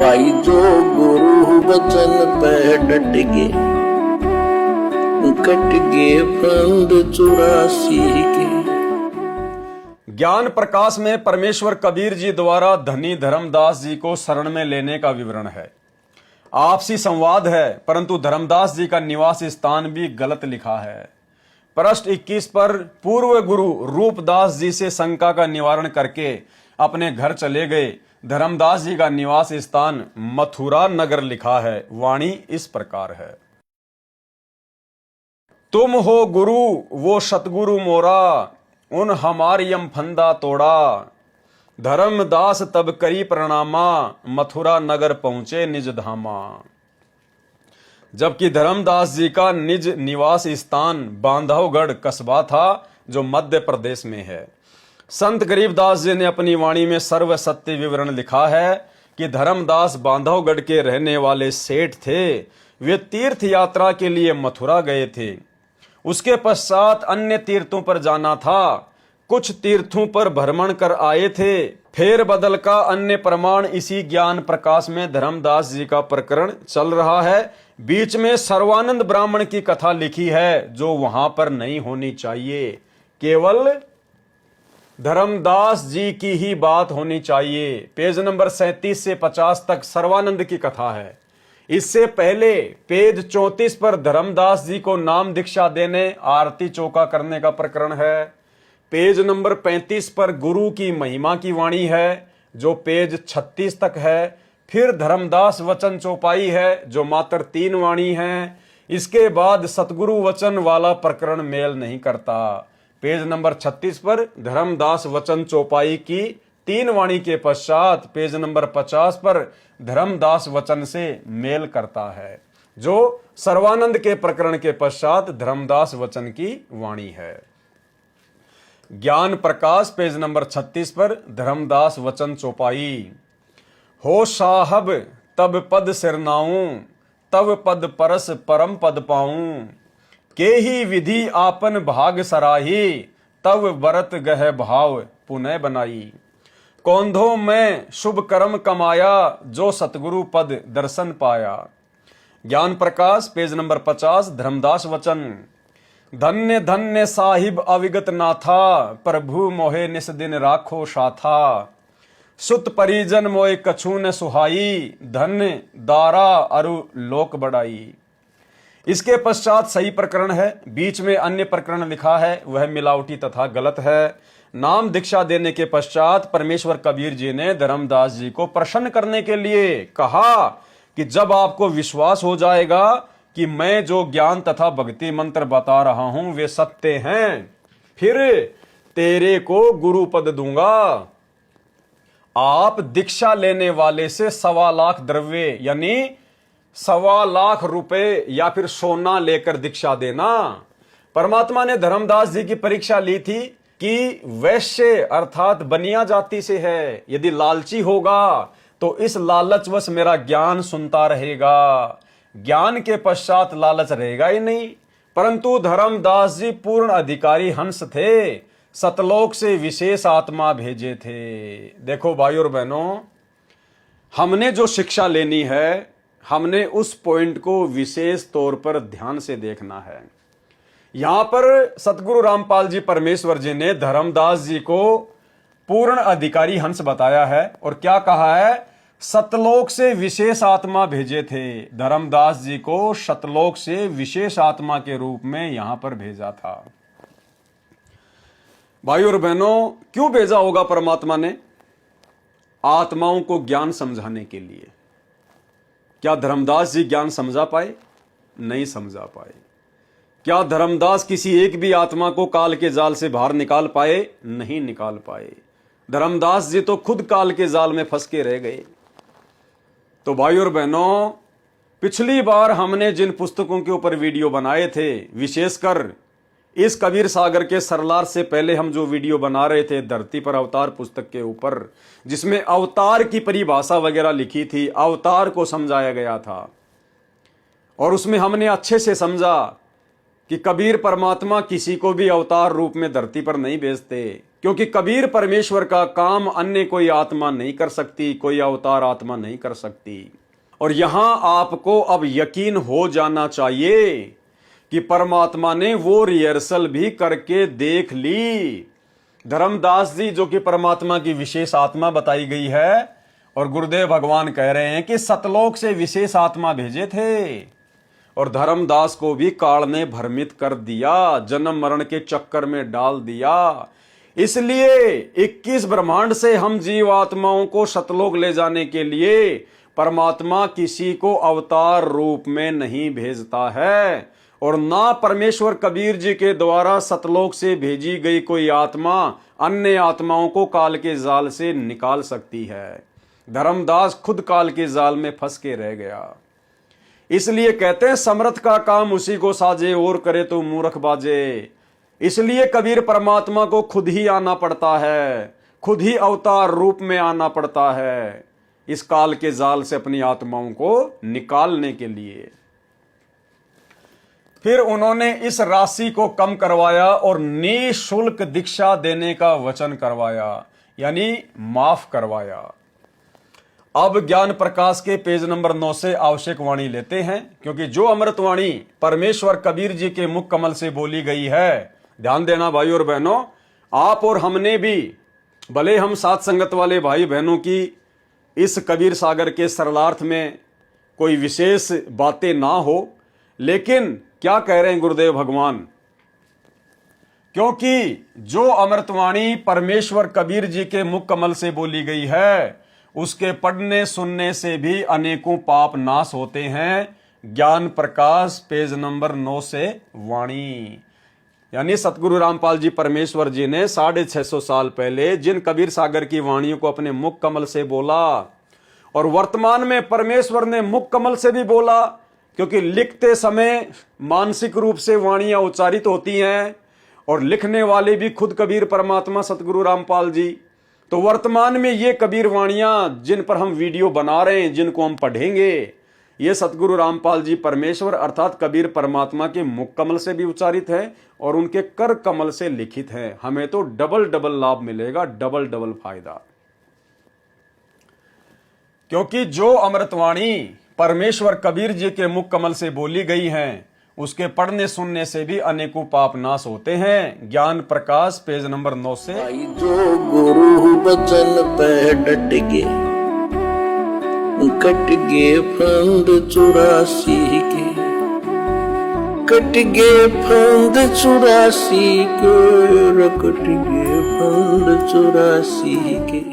भाई जो गुरु वचन पे डट गए, कट गए फंद 84 के। ज्ञान प्रकाश में परमेश्वर कबीर जी द्वारा धनी धर्मदास जी को शरण में लेने का विवरण है। आपसी संवाद है, परंतु धर्मदास जी का निवास स्थान भी गलत लिखा है। पृष्ठ 21 पर पूर्व गुरु रूपदास जी से शंका का निवारण करके अपने घर चले गए। धर्मदास जी का निवास स्थान मथुरा नगर लिखा है। वाणी इस प्रकार है। तुम हो गुरु वो सतगुरु मोरा, उन हमारियम फंदा तोड़ा। धर्मदास तब करी प्रणामा, मथुरा नगर पहुंचे निज धामा। जबकि धर्मदास जी का निज निवास स्थान बांधवगढ़ कस्बा था, जो मध्य प्रदेश में है। संत गरीबदास जी ने अपनी वाणी में सर्व सत्य विवरण लिखा है कि धर्मदास बांधवगढ़ के रहने वाले सेठ थे। वे तीर्थ यात्रा के लिए मथुरा गए थे। उसके पश्चात अन्य तीर्थों पर जाना था। कुछ तीर्थों पर भ्रमण कर आए थे। फेर बदल का अन्य प्रमाण इसी ज्ञान प्रकाश में धर्मदास जी का प्रकरण चल रहा है। बीच में सर्वानंद ब्राह्मण की कथा लिखी है, जो वहां पर नहीं होनी चाहिए। केवल धर्मदास जी की ही बात होनी चाहिए। पेज नंबर 37 से 50 तक सर्वानंद की कथा है। इससे पहले पेज 34 पर धर्मदास जी को नाम दीक्षा देने, आरती चौका करने का प्रकरण है। पेज नंबर 35 पर गुरु की महिमा की वाणी है, जो पेज 36 तक है। फिर धर्मदास वचन चौपाई है, जो मात्र 3 वाणी है। इसके बाद सतगुरु वचन वाला प्रकरण मेल नहीं करता। पेज नंबर 36 पर धर्मदास वचन चौपाई की 3 वाणी के पश्चात पेज नंबर 50 पर धर्मदास वचन से मेल करता है, जो सर्वानंद के प्रकरण के पश्चात धर्मदास वचन की वाणी है। ज्ञान प्रकाश पेज नंबर 36 पर धर्मदास वचन चौपाई। हो साहब तब पद सिरनाऊं, तब पद परस परम पद पाऊं। के ही विधि आपन भाग सराही, तब बरत गह भाव पुनः बनाई। कौंधों में शुभ कर्म कमाया, जो सतगुरु पद दर्शन पाया। ज्ञान प्रकाश पेज नंबर 50 धर्मदास वचन। धन्य धन्य साहिब अविगत नाथा, प्रभु मोहे निस दिन राखो साथा। सुत परिजन मोए कछु न सुहाई, धन्य दारा अरु लोक बढ़ाई। इसके पश्चात सही प्रकरण है। बीच में अन्य प्रकरण लिखा है, वह मिलावटी तथा गलत है। नाम दीक्षा देने के पश्चात परमेश्वर कबीर जी ने धर्मदास जी को प्रसन्न करने के लिए कहा कि जब आपको विश्वास हो जाएगा कि मैं जो ज्ञान तथा भक्ति मंत्र बता रहा हूं वे सत्य हैं, फिर तेरे को गुरु पद दूंगा। आप दीक्षा लेने वाले से 1.25 लाख द्रव्य यानी 1.25 लाख रुपए या फिर सोना लेकर दीक्षा देना। परमात्मा ने धर्मदास जी की परीक्षा ली थी कि वैश्य अर्थात बनिया जाति से है। यदि लालची होगा तो इस लालचवश मेरा ज्ञान सुनता रहेगा, ज्ञान के पश्चात लालच रहेगा ही नहीं। परंतु धर्मदास जी पूर्ण अधिकारी हंस थे, सतलोक से विशेष आत्मा भेजे थे। देखो भाई और बहनों, हमने जो शिक्षा लेनी है, हमने उस पॉइंट को विशेष तौर पर ध्यान से देखना है। यहां पर सतगुरु रामपाल जी परमेश्वर जी ने धर्मदास जी को पूर्ण अधिकारी हंस बताया है और क्या कहा है, सतलोक से विशेष आत्मा भेजे थे। धर्मदास जी को सतलोक से विशेष आत्मा के रूप में यहां पर भेजा था। भाई और बहनों, क्यों भेजा होगा परमात्मा ने? आत्माओं को ज्ञान समझाने के लिए। क्या धर्मदास जी ज्ञान समझा पाए? नहीं समझा पाए। क्या धर्मदास किसी एक भी आत्मा को काल के जाल से बाहर निकाल पाए? नहीं निकाल पाए। धर्मदास जी तो खुद काल के जाल में फंस के रह गए। तो भाई और बहनों, पिछली बार हमने जिन पुस्तकों के ऊपर वीडियो बनाए थे, विशेषकर इस कबीर सागर के सरलार से पहले हम जो वीडियो बना रहे थे धरती पर अवतार पुस्तक के ऊपर, जिसमें अवतार की परिभाषा वगैरह लिखी थी, अवतार को समझाया गया था और उसमें हमने अच्छे से समझा कि कबीर परमात्मा किसी को भी अवतार रूप में धरती पर नहीं भेजते। क्योंकि कबीर परमेश्वर का काम अन्य कोई आत्मा नहीं कर सकती, कोई अवतार आत्मा नहीं कर सकती। और यहां आपको अब यकीन हो जाना चाहिए कि परमात्मा ने वो रिहर्सल भी करके देख ली। धर्मदास जी जो कि परमात्मा की विशेष आत्मा बताई गई है, और गुरुदेव भगवान कह रहे हैं कि सतलोक से विशेष आत्मा भेजे थे, और धर्मदास को भी काल ने भ्रमित कर दिया, जन्म मरण के चक्कर में डाल दिया। इसलिए 21 ब्रह्मांड से हम जीवात्माओं को सतलोक ले जाने के लिए परमात्मा किसी को अवतार रूप में नहीं भेजता है, और ना परमेश्वर कबीर जी के द्वारा सतलोक से भेजी गई कोई आत्मा अन्य आत्माओं को काल के जाल से निकाल सकती है। धर्मदास खुद काल के जाल में फंस के रह गया। इसलिए कहते हैं समर्थ का काम उसी को साजे, और करे तो मूर्ख बाजे। इसलिए कबीर परमात्मा को खुद ही आना पड़ता है, खुद ही अवतार रूप में आना पड़ता है, इस काल के जाल से अपनी आत्माओं को निकालने के लिए। फिर उन्होंने इस राशि को कम करवाया और निःशुल्क दीक्षा देने का वचन करवाया, यानी माफ करवाया। अब ज्ञान प्रकाश के पेज नंबर 9 से आवश्यक वाणी लेते हैं, क्योंकि जो अमृतवाणी परमेश्वर कबीर जी के मुख कमल से बोली गई है, ध्यान देना भाई और बहनों, आप और हमने भी, भले हम साथ संगत वाले भाई बहनों की इस कबीर सागर के सरलार्थ में कोई विशेष बातें ना हो, लेकिन क्या कह रहे हैं गुरुदेव भगवान, क्योंकि जो अमृतवाणी परमेश्वर कबीर जी के मुख कमल से बोली गई है, उसके पढ़ने सुनने से भी अनेकों पाप नाश होते हैं। ज्ञान प्रकाश पेज नंबर 9 से वाणी, यानी सतगुरु रामपाल जी परमेश्वर जी ने 650 साल पहले जिन कबीर सागर की वाणियों को अपने मुख कमल से बोला, और वर्तमान में परमेश्वर ने मुख कमल से भी बोला, क्योंकि लिखते समय मानसिक रूप से वाणियां उच्चारित होती हैं, और लिखने वाले भी खुद कबीर परमात्मा सतगुरु रामपाल जी। तो वर्तमान में ये कबीर वाणियां जिन पर हम वीडियो बना रहे हैं, जिनको हम पढ़ेंगे, ये सतगुरु रामपाल जी परमेश्वर अर्थात कबीर परमात्मा के मुख कमल से भी उच्चारित है और उनके कर कमल से लिखित है। हमें तो डबल डबल लाभ मिलेगा, डबल डबल फायदा। क्योंकि जो अमृतवाणी परमेश्वर कबीर जी के मुख कमल से बोली गई हैं, उसके पढ़ने सुनने से भी अनेकों पाप नाश होते हैं। ज्ञान प्रकाश पेज नंबर 9 से। भाई जो गुरु बचन पे डट गए, कट गए फंद 84 के, कट गए फंद 84 के, कट गए फंद 84 के।